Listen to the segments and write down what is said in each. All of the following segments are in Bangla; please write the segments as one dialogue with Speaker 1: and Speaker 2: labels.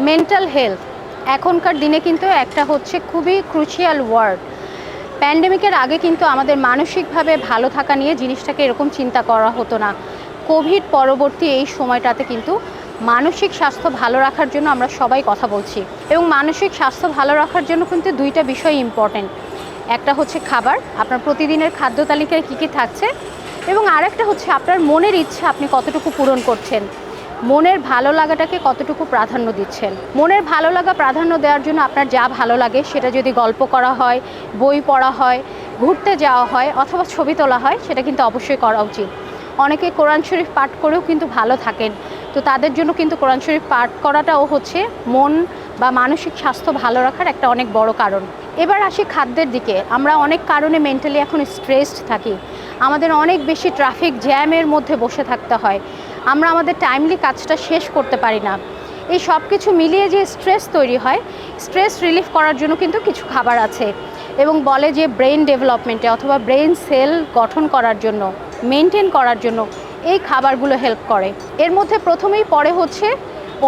Speaker 1: মেন্টাল হেলথ এখনকার দিনে কিন্তু একটা হচ্ছে খুবই ক্রুশিয়াল ওয়ার্ড। প্যান্ডেমিকের আগে কিন্তু আমাদের মানসিকভাবে ভালো থাকা নিয়ে জিনিসটাকে এরকম চিন্তা করা হতো না। কোভিড পরবর্তী এই সময়টাতে কিন্তু মানসিক স্বাস্থ্য ভালো রাখার জন্য আমরা সবাই কথা বলছি, এবং মানসিক স্বাস্থ্য ভালো রাখার জন্য কিন্তু দুইটা বিষয় ইম্পর্টেন্ট। একটা হচ্ছে খাবার, আপনার প্রতিদিনের খাদ্য তালিকায় কী কী থাকছে, এবং আরেকটা হচ্ছে আপনার মনের ইচ্ছা আপনি কতটুকু পূরণ করছেন, মনের ভালো লাগাটাকে কতটুকু প্রাধান্য দিচ্ছেন। মনের ভালো লাগা প্রাধান্য দেওয়ার জন্য আপনার যা ভালো লাগে সেটা যদি গল্প করা হয়, বই পড়া হয়, ঘুরতে যাওয়া হয় অথবা ছবি তোলা হয়, সেটা কিন্তু অবশ্যই করা উচিত। অনেকে কোরআন শরীফ পাঠ করেও কিন্তু ভালো থাকেন, তো তাদের জন্য কিন্তু কোরআন শরীফ পাঠ করাটাও হচ্ছে মন বা মানসিক স্বাস্থ্য ভালো রাখার একটা অনেক বড় কারণ। এবার আসি খাদ্যের দিকে। আমরা অনেক কারণে মেন্টালি এখন স্ট্রেসড থাকি। আমাদের অনেক বেশি ট্রাফিক জ্যামের মধ্যে বসে থাকতে হয়, আমরা আমাদের টাইমলি কাজটা শেষ করতে পারি না। এই সব কিছু মিলিয়ে যে স্ট্রেস তৈরি হয়, স্ট্রেস রিলিফ করার জন্য কিন্তু কিছু খাবার আছে, এবং বলে যে ব্রেন ডেভেলপমেন্টে অথবা ব্রেন সেল গঠন করার জন্য, মেনটেন করার জন্য এই খাবারগুলো হেল্প করে। এর মধ্যে প্রথমেই পড়ে হচ্ছে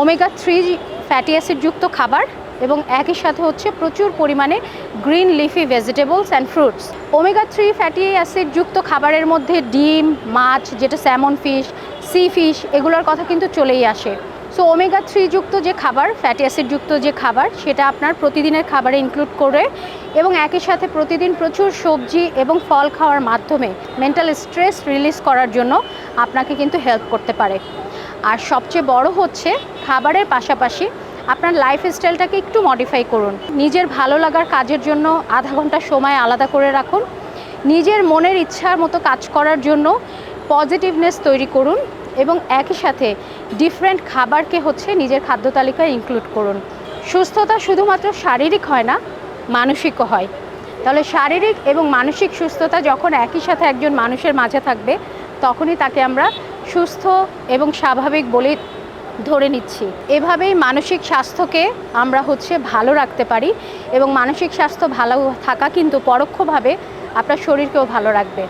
Speaker 1: ওমেগা-3 ফ্যাটি অ্যাসিডযুক্ত খাবার, এবং একই সাথে হচ্ছে প্রচুর পরিমাণে green leafy vegetables and fruits. ওমেগা-3 ফ্যাটি অ্যাসিডযুক্ত খাবারের মধ্যে ডিম, মাছ, যেটা স্যামন ফিশ, সি ফিশ, এগুলোর কথা কিন্তু চলেই আসে। সো ওমেগা-3 যুক্ত যে খাবার, ফ্যাটি অ্যাসিডযুক্ত যে খাবার, সেটা আপনার প্রতিদিনের খাবারে ইনক্লুড করে, এবং একই সাথে প্রতিদিন প্রচুর সবজি এবং ফল খাওয়ার মাধ্যমে মেন্টাল স্ট্রেস রিলিজ করার জন্য আপনাকে কিন্তু হেল্প করতে পারে। আর সবচেয়ে বড় হচ্ছে খাবারের পাশাপাশি আপনার লাইফস্টাইলটাকে একটু মডিফাই করুন। নিজের ভালো লাগার কাজের জন্য আধা ঘন্টা সময় আলাদা করে রাখুন। নিজের মনের ইচ্ছার মতো কাজ করার জন্য পজিটিভনেস তৈরি করুন, এবং একই সাথে ডিফারেন্ট খাবারকে হচ্ছে নিজের খাদ্য তালিকায় ইনক্লুড করুন। সুস্থতা শুধুমাত্র শারীরিক হয় না, মানসিকও হয়। তাহলে শারীরিক এবং মানসিক সুস্থতা যখন একই সাথে একজন মানুষের মাঝে থাকবে, তখনই তাকে আমরা সুস্থ এবং স্বাভাবিক বলে ধরে নিচ্ছি। এভাবেই মানসিক স্বাস্থ্যকে আমরা হচ্ছে ভালো রাখতে পারি, এবং মানসিক স্বাস্থ্য ভালো থাকা কিন্তু পরোক্ষভাবে আপনার শরীরকেও ভালো রাখবে।